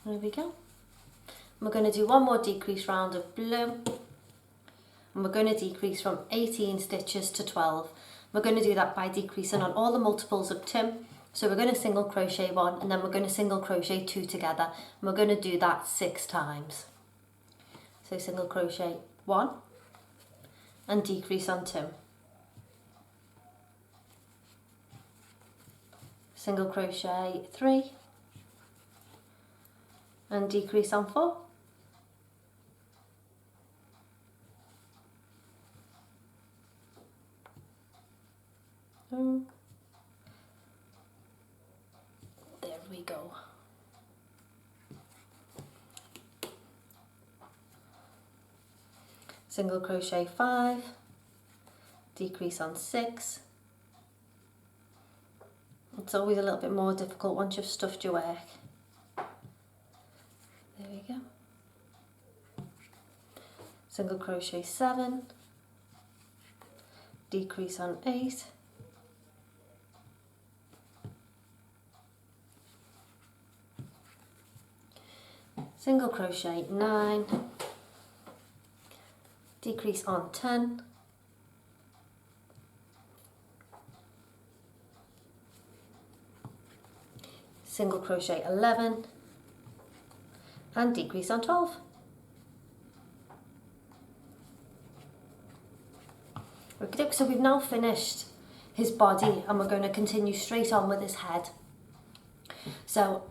There we go. We're going to do one more decrease round of blue, and we're going to decrease from 18 stitches to 12. We're going to do that by decreasing on all the multiples of 2. So we're going to single crochet 1 and then we're going to single crochet 2 together, and we're going to do that 6 times. So single crochet 1 and decrease on 2. Single crochet 3 and decrease on 4. There we go. Single crochet 5, decrease on 6. It's always a little bit more difficult once you've stuffed your work. There we go. Single crochet 7, decrease on 8. Single crochet 9, decrease on 10, single crochet 11 and decrease on 12. Okay, so we've now finished his body and we're going to continue straight on with his head. So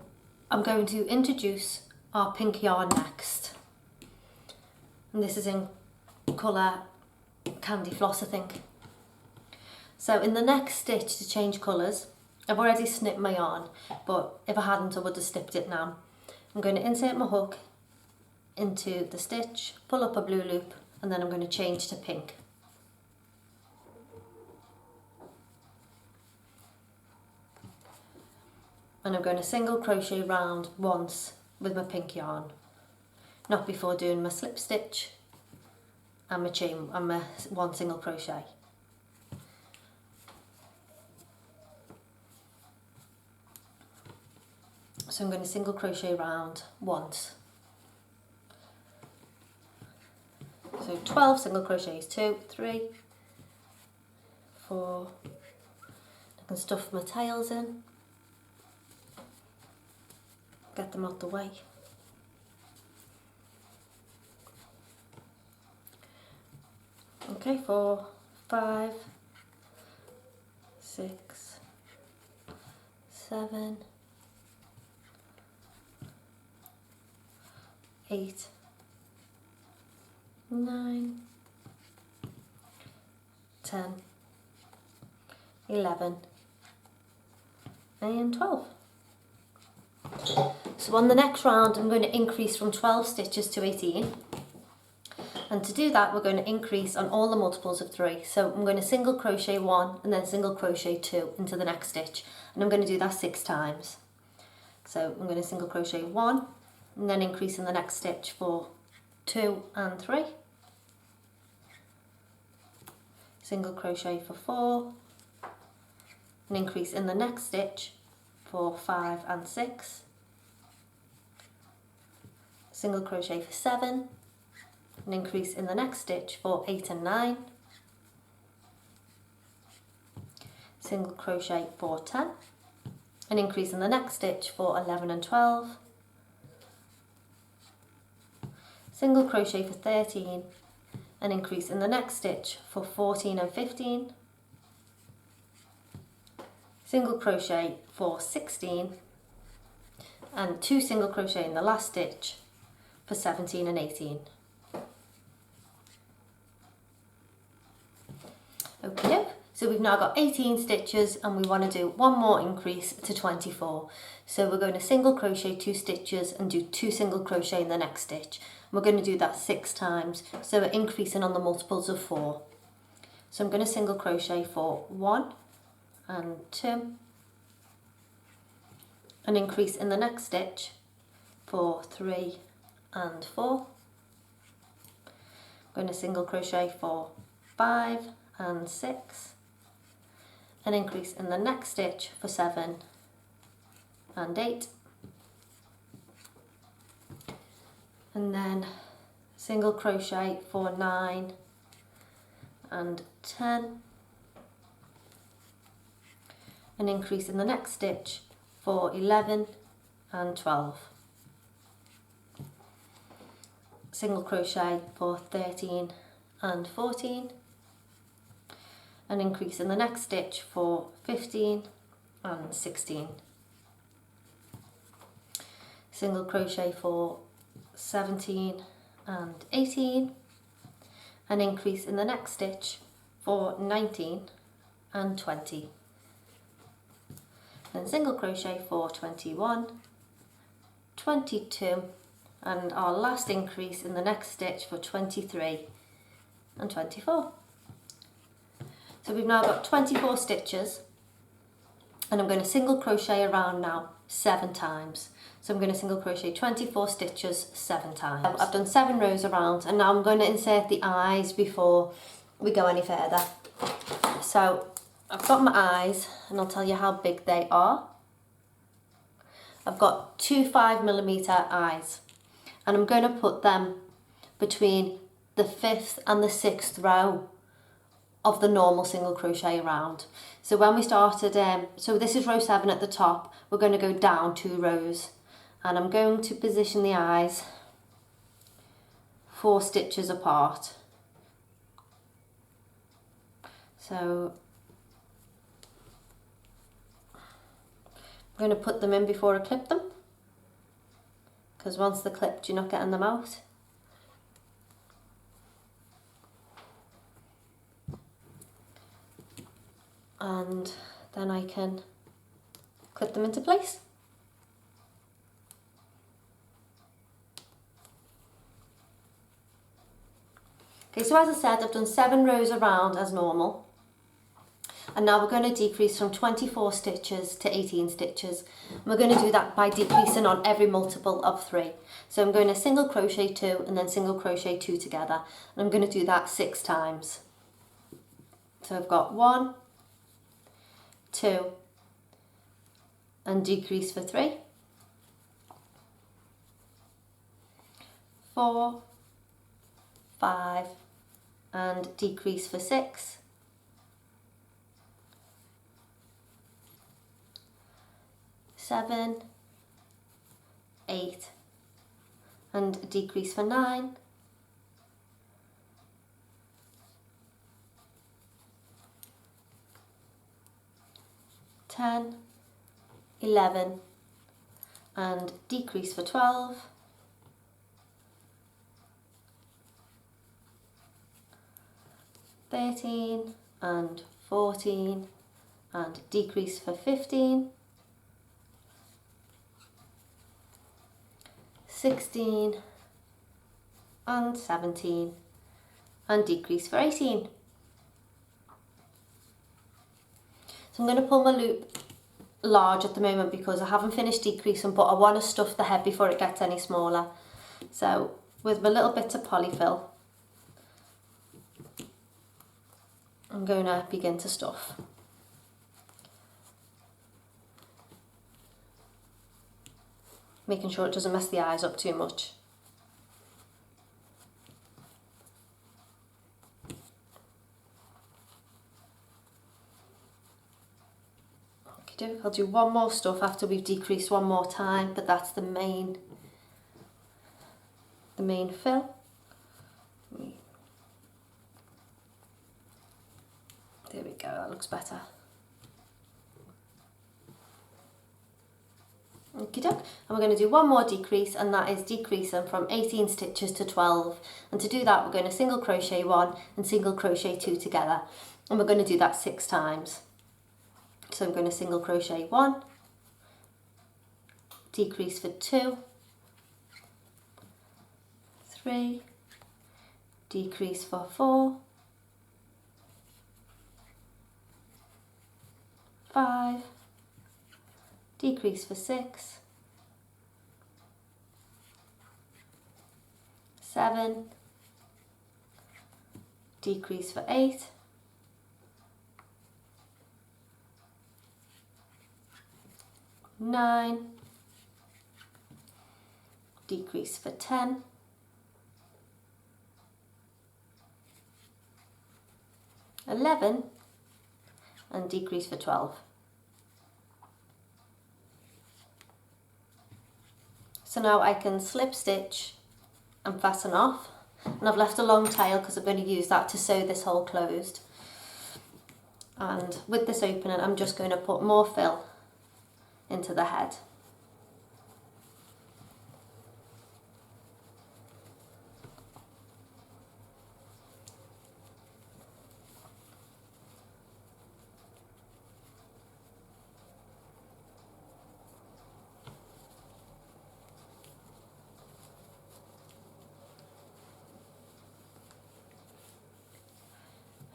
I'm going to introduce our pink yarn next, and this is in colour Candy Floss, I think. So in the next stitch to change colours, I've already snipped my yarn, but if I hadn't I would have snipped it now. I'm going to insert my hook into the stitch, pull up a blue loop, and then I'm going to change to pink. And I'm going to single crochet round once with my pink yarn, not before doing my slip stitch and my chain and my 1 single crochet. So I'm going to single crochet round once. So 12 single crochets, 2, 3, 4. I can stuff my tails in, get them out the way. Okay, 4, 5, 6, 7, 8, 9, 10, 11 and 12. So on the next round I'm going to increase from 12 stitches to 18, and to do that we're going to increase on all the multiples of 3. So I'm going to single crochet 1 and then single crochet 2 into the next stitch, and I'm going to do that 6 times. So I'm going to single crochet 1 and then increase in the next stitch for 2 and 3, single crochet for 4 and increase in the next stitch for 5 and 6, single crochet for 7 and increase in the next stitch for 8 and 9, single crochet for 10 and increase in the next stitch for 11 and 12, single crochet for 13 and increase in the next stitch for 14 and 15, single crochet for 16 and 2 single crochet in the last stitch for 17 and 18. Okay, so we've now got 18 stitches and we want to do one more increase to 24. So we're going to single crochet 2 stitches and do 2 single crochet in the next stitch. We're going to do that 6 times, so we're increasing on the multiples of 4. So I'm going to single crochet for 1 and 2 and increase in the next stitch for 3 and 4. I'm going to single crochet for 5 and 6 and increase in the next stitch for 7 and 8, and then single crochet for 9 and 10, an increase in the next stitch for 11 and 12, single crochet for 13 and 14, an increase in the next stitch for 15 and 16, single crochet for 17 and 18, an increase in the next stitch for 19 and 20, then single crochet for 21, 22, and our last increase in the next stitch for 23 and 24. So we've now got 24 stitches, and I'm going to single crochet around now 7 times. So I'm going to single crochet 24 stitches 7 times. I've done 7 rows around, and now I'm going to insert the eyes before we go any further. So I've got my eyes, and I'll tell you how big they are. I've got 2 5mm eyes, and I'm going to put them between the 5th and the 6th row of the normal single crochet around. So when we started, so this is row 7 at the top, we're going to go down 2 rows, and I'm going to position the eyes 4 stitches apart. So I'm going to put them in before I clip them, because once they're clipped you're not getting them out. And then I can clip them into place. Okay, so as I said, I've done 7 rows around as normal, and now we're going to decrease from 24 stitches to 18 stitches. And we're going to do that by decreasing on every multiple of 3. So I'm going to single crochet 2 and then single crochet 2 together, and I'm going to do that 6 times. So I've got 1, 2, and decrease for 3, 4, 5, and decrease for 6, 7, 8, and decrease for 9, 10, 11, and decrease for 12, 13 and 14, and decrease for 15, 16 and 17, and decrease for 18. So I'm going to pull my loop large at the moment because I haven't finished decreasing, but I want to stuff the head before it gets any smaller. So with my little bits of polyfill, I'm going to begin to stuff. Making sure it doesn't mess the eyes up too much. I'll do one more stuff after we've decreased one more time, but that's the main fill. There we go, that looks better. Okie doke. And we're going to do one more decrease, and that is decreasing from 18 stitches to 12. And to do that, we're going to single crochet 1 and single crochet 2 together. And we're going to do that 6 times. So I'm going to single crochet 1, decrease for 2, 3, decrease for 4, 5, decrease for 6, 7, decrease for 8, 9, decrease for 10, 11 and decrease for 12. So now I can slip stitch and fasten off, and I've left a long tail because I'm going to use that to sew this hole closed. And with this opening I'm just going to put more fill into the head.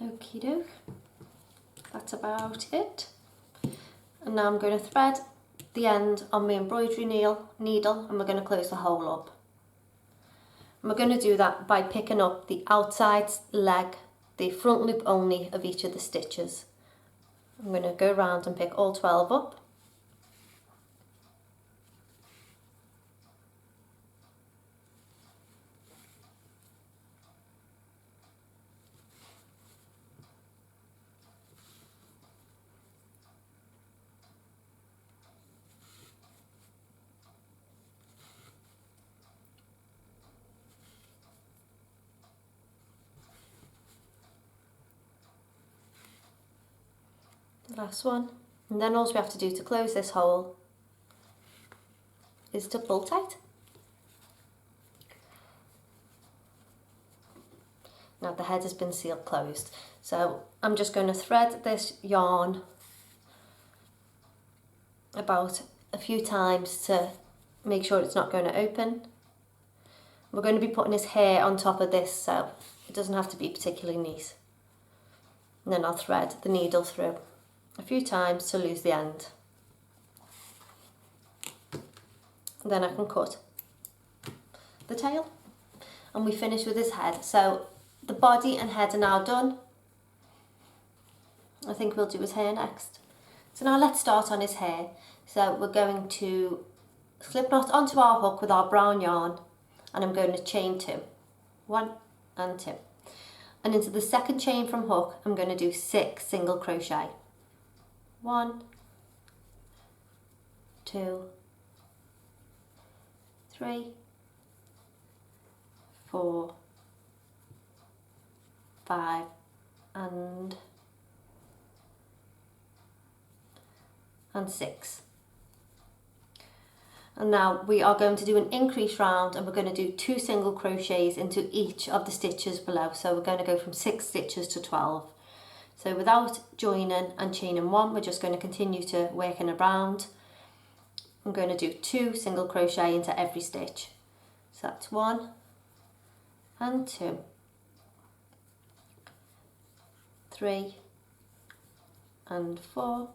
Okie doke, that's about it. And now I'm going to thread the end on my embroidery needle and we're going to close the hole up. And we're going to do that by picking up the outside leg, the front loop only of each of the stitches. I'm going to go around and pick all 12 up. Last one, and then all we have to do to close this hole is to pull tight. Now the head has been sealed closed, so I'm just going to thread this yarn about a few times to make sure it's not going to open. We're going to be putting his hair on top of this, so it doesn't have to be particularly neat. And then I'll thread the needle through a few times to lose the end. And then I can cut the tail and we finish with his head. So the body and head are now done. I think we'll do his hair next. So now let's start on his hair. So we're going to slip knot onto our hook with our brown yarn, and I'm going to chain 2, 1 and 2, and into the second chain from hook I'm going to do 6 single crochet. 1, 2, 3, 4, 5 and 6. And now we are going to do an increase round, and we're going to do 2 single crochets into each of the stitches below. So we're going to go from 6 stitches to 12. So without joining and chaining 1, we're just going to continue to work in a round. I'm going to do 2 single crochet into every stitch. So that's 1 and 2, 3 and 4,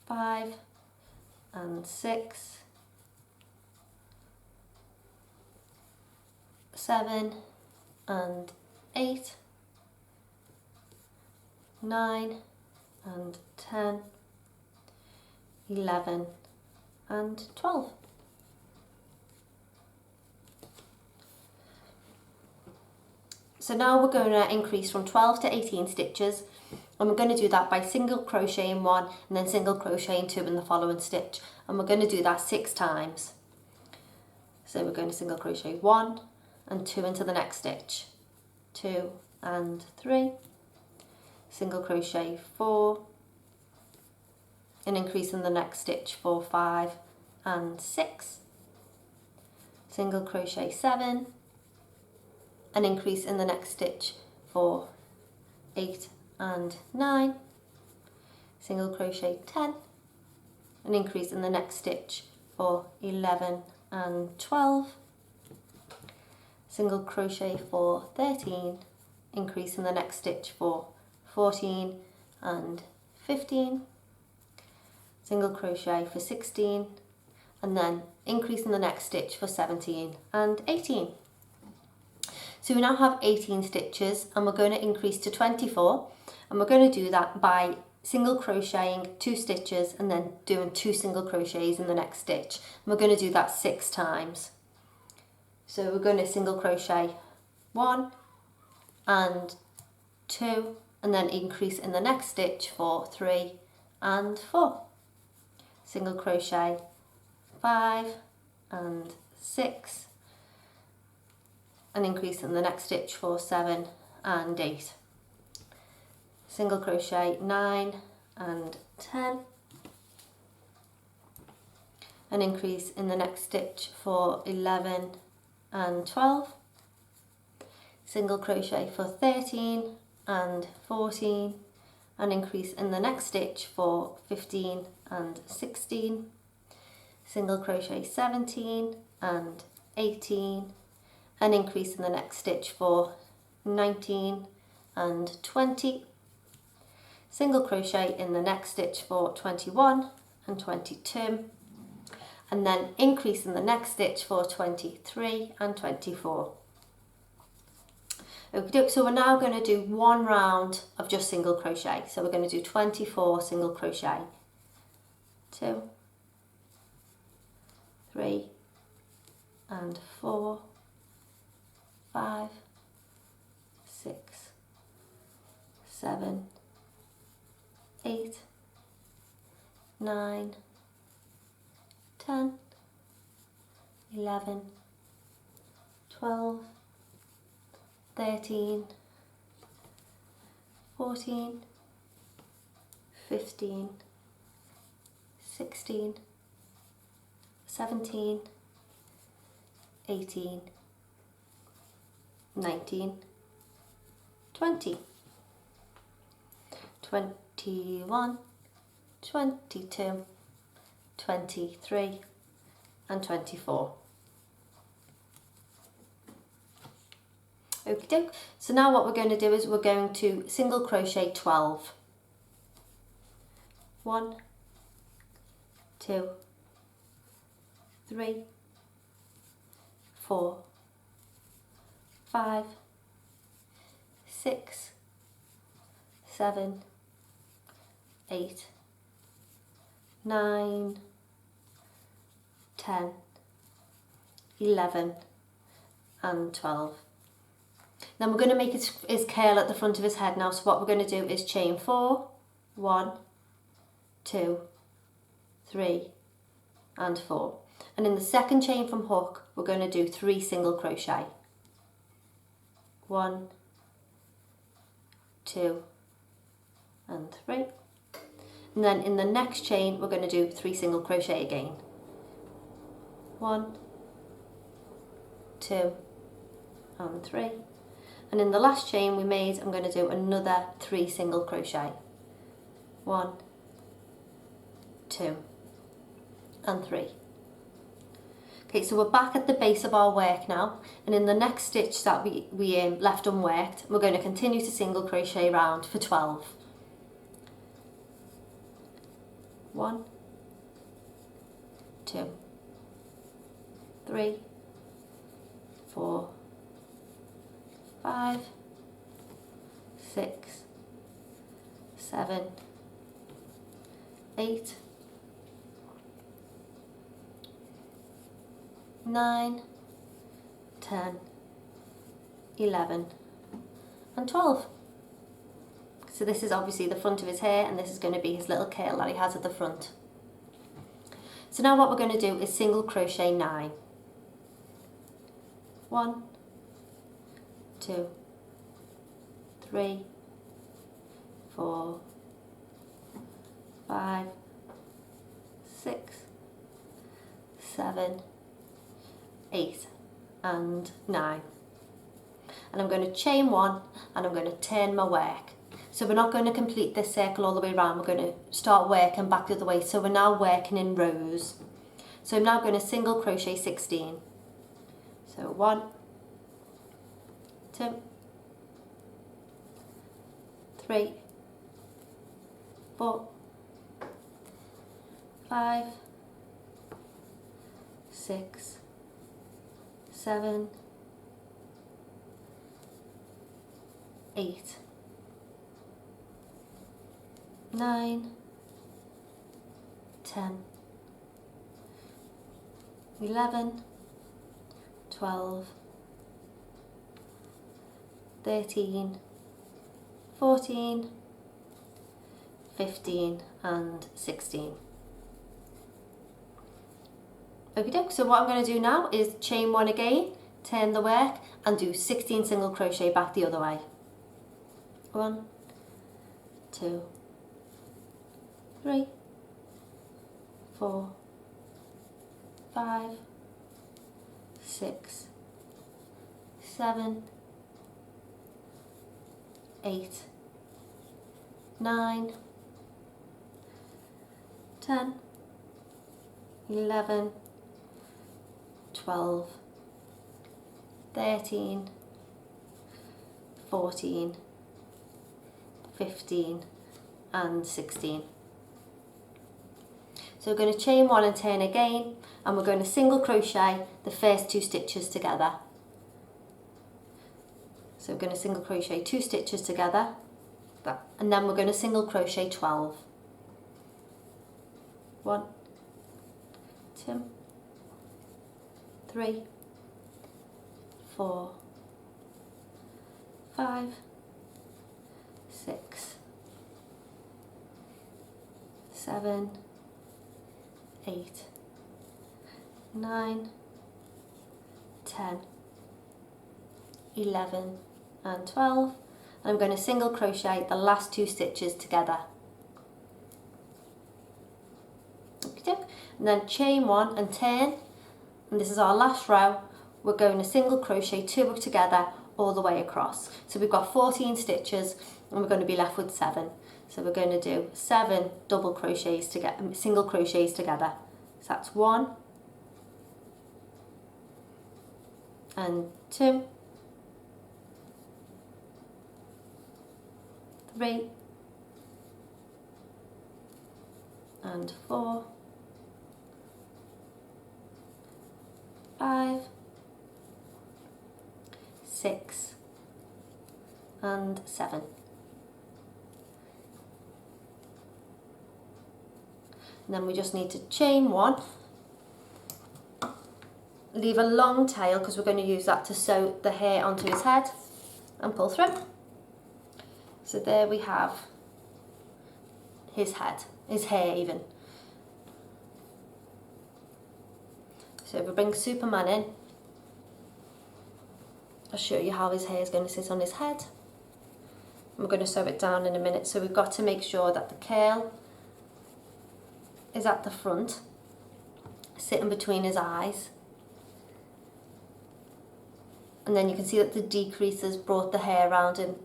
5 and 6, 7 and 8, 9 and 10, 11 and 12. So now we're going to increase from 12 to 18 stitches, and we're going to do that by single crocheting 1 and then single crocheting 2 in the following stitch, and we're going to do that 6 times. So we're going to single crochet 1 and 2 into the next stitch, 2 and 3, single crochet 4, an increase in the next stitch for 5 and 6, single crochet 7, an increase in the next stitch for 8 and 9, single crochet 10, an increase in the next stitch for 11 and 12, single crochet for 13, increase in the next stitch for 14 and 15, single crochet for 16, and then increase in the next stitch for 17 and 18. So we now have 18 stitches, and we're going to increase to 24, and we're going to do that by single crocheting 2 stitches and then doing 2 single crochets in the next stitch. And we're going to do that 6 times. So we're going to single crochet 1 and 2, and then increase in the next stitch for 3 and 4. Single crochet, 5 and 6, and increase in the next stitch for 7 and 8. Single crochet, 9 and 10, and increase in the next stitch for 11 and 12. Single crochet for 13 and 14, and increase in the next stitch for 15 and 16. Single crochet, 17 and 18, and increase in the next stitch for 19 and 20. Single crochet in the next stitch for 21 and 22, and then increase in the next stitch for 23 and 24. Okay, so we're now going to do one round of just single crochet. So we're going to do 24 single crochet. 2, 3 and 4, 5, 6, 7, 8, 9, 10, 11, 12, 13, 14, 15, 16, 17, 18, 19, 20, 21, 22, 23 and 24. Okie doke. So now what we're going to do is we're going to single crochet 12. 1, 2, 3, 4, 5, 6, 7, 8, 9, 10, 11 and 12. Then we're going to make his curl at the front of his head now. So what we're going to do is chain 4, 1, 2, 3 and 4. And in the second chain from hook, we're going to do 3 single crochet. 1, 2 and 3. And then in the next chain, we're going to do 3 single crochet again. 1, 2 and 3. And in the last chain we made, I'm going to do another 3 single crochet. 1, 2 and 3. Okay, so we're back at the base of our work now, and in the next stitch that we left unworked, we're going to continue to single crochet round for 12. 1, 2, 3, 4, 5, 6, 7, 8, 9, 10, 11 and 12. So this is obviously the front of his hair, and this is going to be his little curl that he has at the front. So now what we're going to do is single crochet 9. 1, 2, 3, 4, 5, 6, 7, 8 and 9. And I'm going to chain 1 and I'm going to turn my work. So we're not going to complete this circle all the way around, we're going to start working back the other way. So we're now working in rows. So I'm now going to single crochet 16. So 1, 2, 3, 4, 5, 6, 7, 8, 9, 10, 11, 12, 13, 14, 15 and 16. Okay, so what I'm going to do now is chain 1 again, turn the work and do 16 single crochet back the other way. 1, 2, 3, 4, 5, 6, 7, 8, 9, 10, 11, 12, 13, 14, 15 and 16. So we're going to chain 1 and turn again, and we're going to single crochet the first 2 stitches together. So we're going to single crochet 2 stitches together, and then we're going to single crochet 12. 1, 2, 3, 4, 5, 6, 7, 8, 9, 10, 11 and 12, and I'm going to single crochet the last 2 stitches together. Okay, and then chain 1 and turn, and this is our last row. We're going to single crochet 2 together all the way across. So we've got 14 stitches and we're going to be left with 7. So we're going to do 7 double crochets together, single crochets together. So that's 1 and 2, 3 and 4, 5, 6 and 7. And then we just need to chain 1, leave a long tail because we're going to use that to sew the hair onto his head, and pull through. So there we have his head, his hair even. So if we bring Superman in, I'll show you how his hair is going to sit on his head. We're going to sew it down in a minute, so we've got to make sure that the curl is at the front, sitting between his eyes. And then you can see that the decrease has brought the hair around him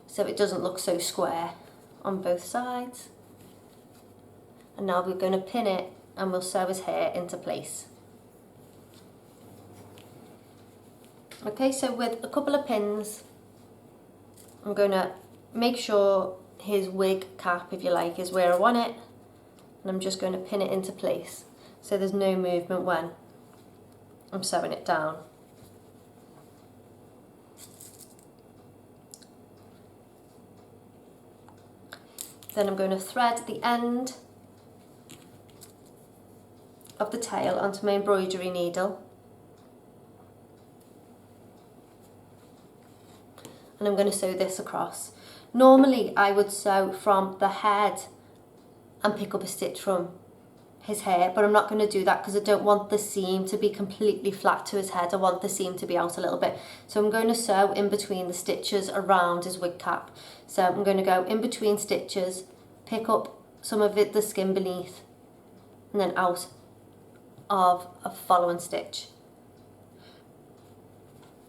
so it doesn't look so square on both sides. And now we're going to pin it and we'll sew his hair into place. Okay, so with a couple of pins, I'm going to make sure his wig cap, if you like, is where I want it, and I'm just going to pin it into place so there's no movement when I'm sewing it down. Then I'm going to thread the end of the tail onto my embroidery needle, and I'm going to sew this across. Normally I would sew from the head and pick up a stitch from his hair, but I'm not going to do that because I don't want the seam to be completely flat to his head. I want the seam to be out a little bit. So I'm going to sew in between the stitches around his wig cap. So I'm going to go in between stitches, pick up some of the skin beneath, and then out of a following stitch.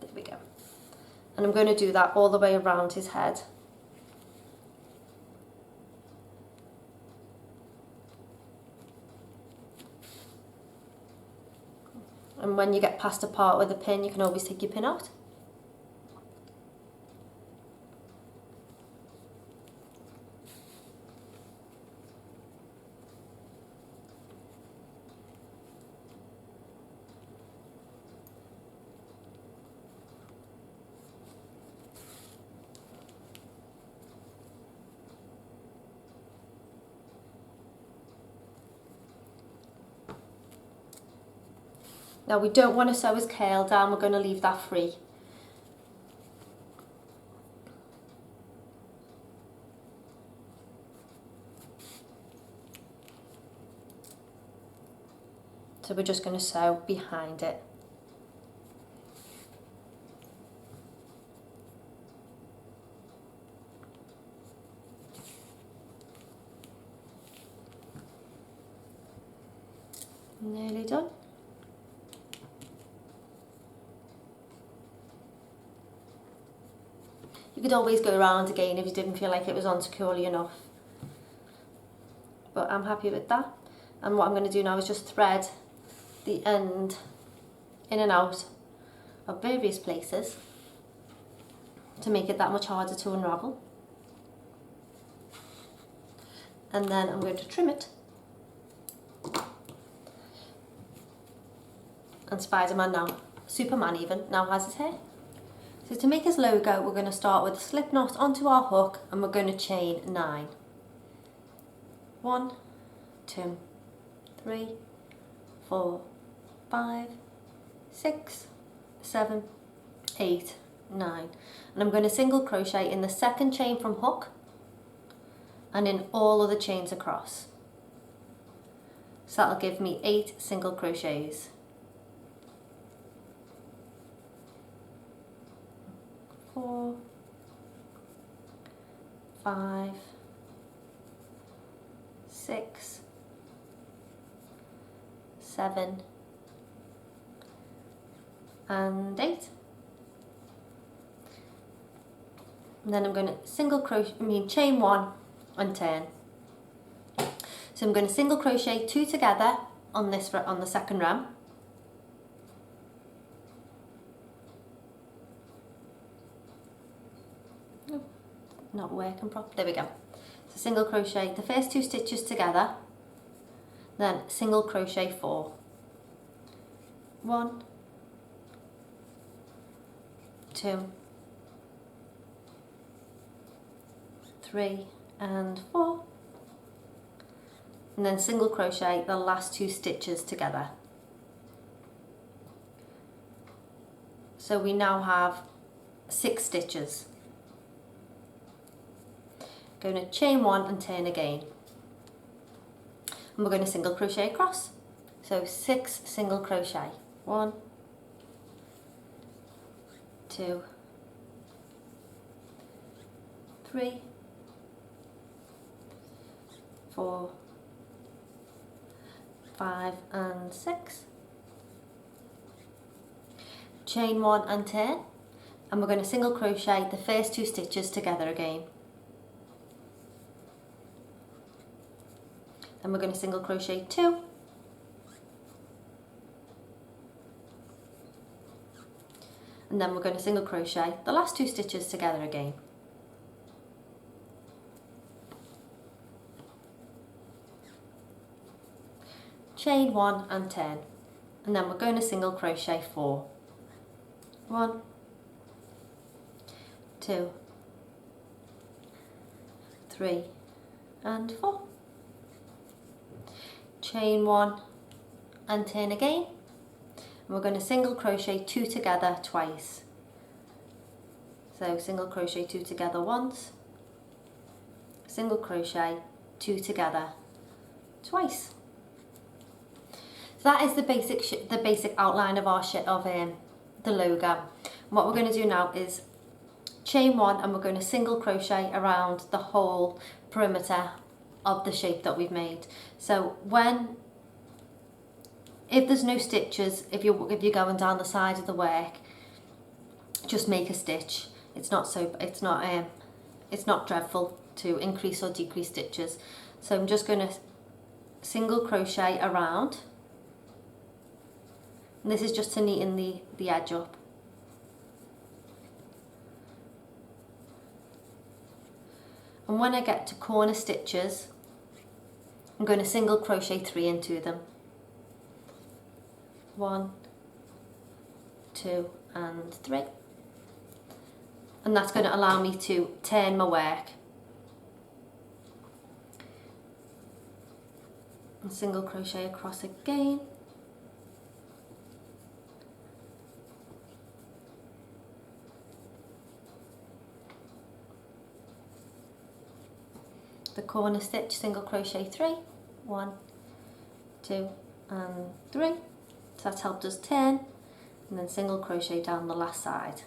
There we go. And I'm going to do that all the way around his head. And when you get past a part with a pin, you can always take your pin out. Now we don't want to sew his curl down, we're going to leave that free. So we're just going to sew behind it. Nearly done. You could always go around again if you didn't feel like it was on securely enough. But I'm happy with that. And what I'm going to do now is just thread the end in and out of various places to make it that much harder to unravel. And then I'm going to trim it. And Spider-Man now, Superman even, now has his hair. So to make his logo, we're going to start with a slip knot onto our hook and we're going to chain 9. 1, 2, 3, 4, 5, 6, 7, 8, 9. And I'm going to single crochet in the second chain from hook and in all other chains across. So that'll give me 8 single crochets. 4, 5, 6, 7, and 8. And then I'm going to chain 1 and turn. So I'm going to single crochet 2 together on the second round. Not working properly. There we go. So single crochet the first 2 stitches together, then single crochet 4. 1, 2, 3, and 4. And then single crochet the last 2 stitches together. So we now have 6 stitches. Going to chain 1 and turn again. And we're going to single crochet across. So 6 single crochet. 1, 2, 3, 4, 5, and 6. Chain 1 and turn. And we're going to single crochet the first 2 stitches together again. And we're going to single crochet 2, and then we're going to single crochet the last 2 stitches together again. Chain 1 and turn, and then we're going to single crochet 4. 1, 2, 3, and 4. Chain 1 and turn again, and we're going to single crochet 2 together twice. So single crochet 2 together once, single crochet 2 together twice. So that is the basic outline of our the logo. What we're going to do now is chain 1 and we're going to single crochet around the whole perimeter of the shape that we've made. So if there's no stitches, if you're going down the side of the work, just make a stitch. It's not dreadful to increase or decrease stitches. So I'm just going to single crochet around, and this is just to neaten the edge up. And when I get to corner stitches, I'm going to single crochet 3 into them. 1, 2, and 3. And that's going to allow me to turn my work. And single crochet across again. The corner stitch, single crochet 3, 1, 2, and 3. So that's helped us turn, and then single crochet down the last side.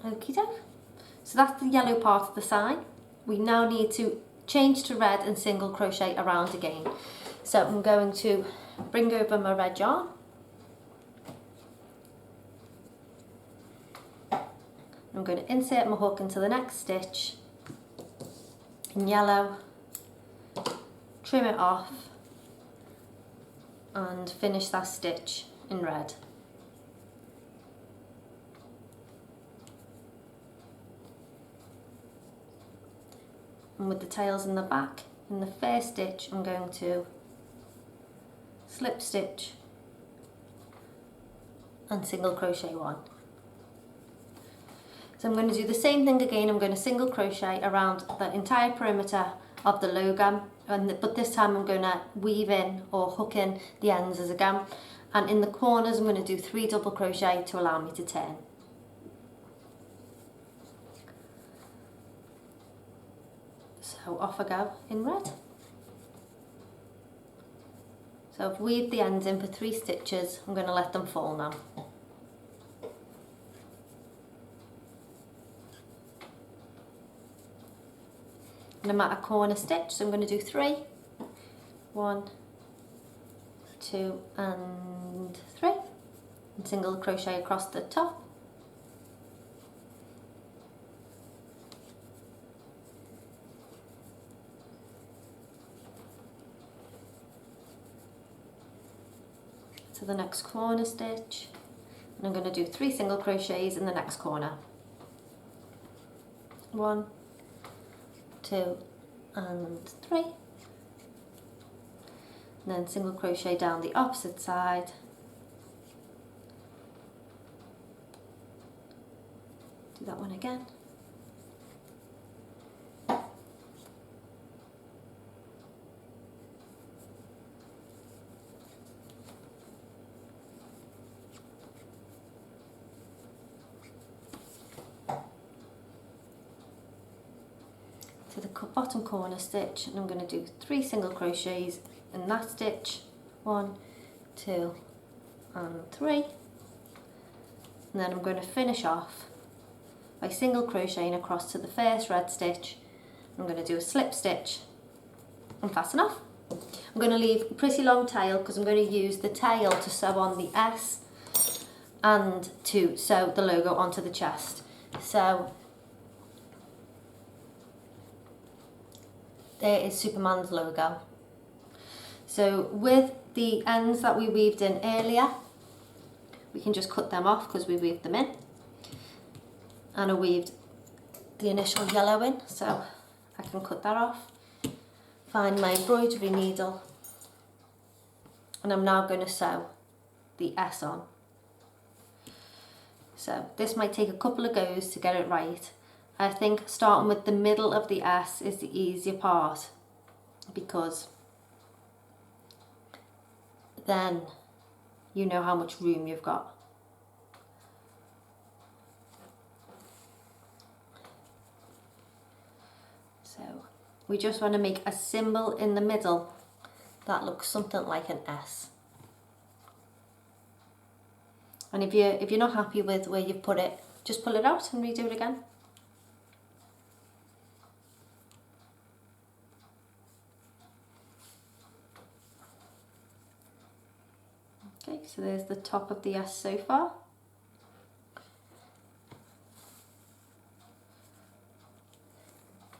Okie doke. So that's the yellow part of the sign. We now need to change to red and single crochet around again. So I'm going to bring over my red yarn. I'm going to insert my hook into the next stitch in yellow, trim it off and finish that stitch in red. And with the tails in the back, in the first stitch I'm going to slip stitch and single crochet 1. So I'm going to do the same thing again. I'm going to single crochet around the entire perimeter of the logo, but this time I'm going to weave in or hook in the ends as again, and in the corners I'm going to do 3 double crochet to allow me to turn. So off I go in red. So I've weaved the ends in for 3 stitches. I'm going to let them fall now. And I'm at a corner stitch, so I'm going to do 3. 1, 2 and 3. And single crochet across the top. To the next corner stitch, and I'm going to do 3 single crochets in the next corner. 1, 2 and 3, and then single crochet down the opposite side, do that one again, to the bottom corner stitch, and I'm going to do 3 single crochets in that stitch. 1, 2 and 3, and then I'm going to finish off by single crocheting across to the first red stitch. I'm going to do a slip stitch and fasten off. I'm going to leave a pretty long tail because I'm going to use the tail to sew on the S and to sew the logo onto the chest. So there is Superman's logo. So with the ends that we weaved in earlier, we can just cut them off because we weaved them in. And I weaved the initial yellow in, so I can cut that off. Find my embroidery needle, and I'm now going to sew the S on. So this might take a couple of goes to get it right. I think starting with the middle of the S is the easier part, because then you know how much room you've got. So we just want to make a symbol in the middle that looks something like an S. And if you're not happy with where you've put it, just pull it out and redo it again. Okay, so there's the top of the S so far.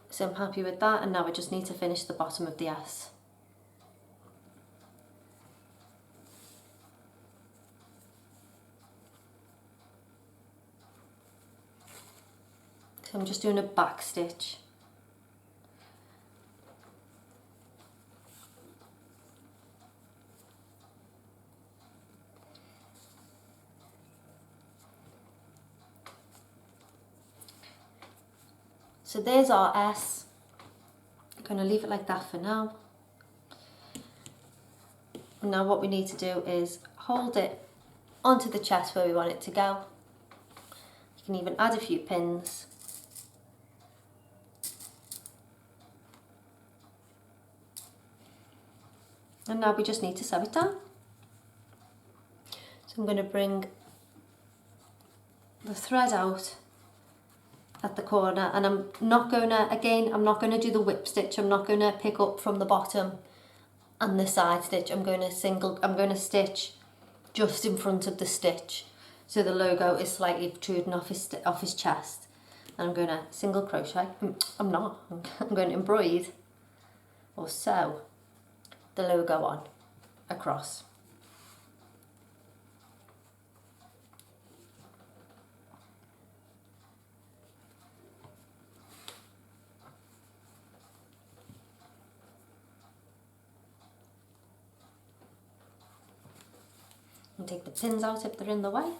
So I'm happy with that, and now I just need to finish the bottom of the S. So I'm just doing a back stitch. So there's our S. I'm going to leave it like that for now. And now what we need to do is hold it onto the chest where we want it to go, can even add a few pins. And now we just need to sew it down. So I'm going to bring the thread out at the corner, and I'm not going to do the whip stitch. I'm not going to pick up from the bottom and the side stitch. I'm going to stitch just in front of the stitch, so the logo is slightly protruding off his chest. And I'm going to single crochet. I'm going to embroider or sew the logo on across. And take the pins out if they're in the way.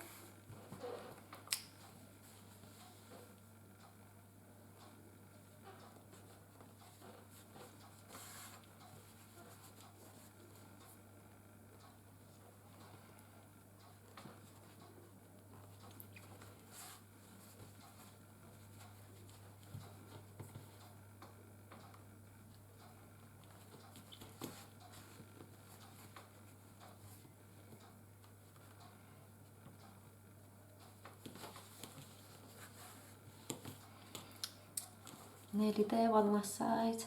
Nearly there, one last side.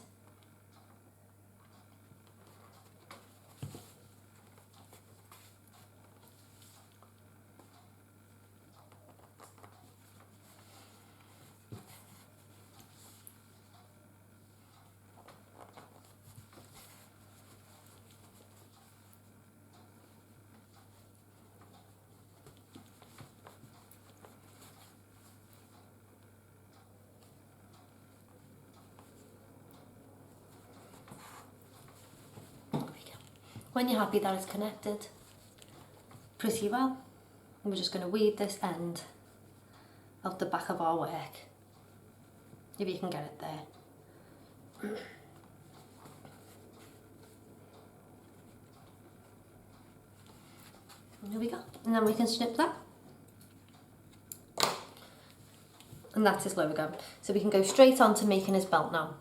When you're happy that it's connected pretty well, we're just going to weave this end out the back of our work, if you can get it there. There we go, and then we can snip that. And that's his logo. So we can go straight on to making his belt now.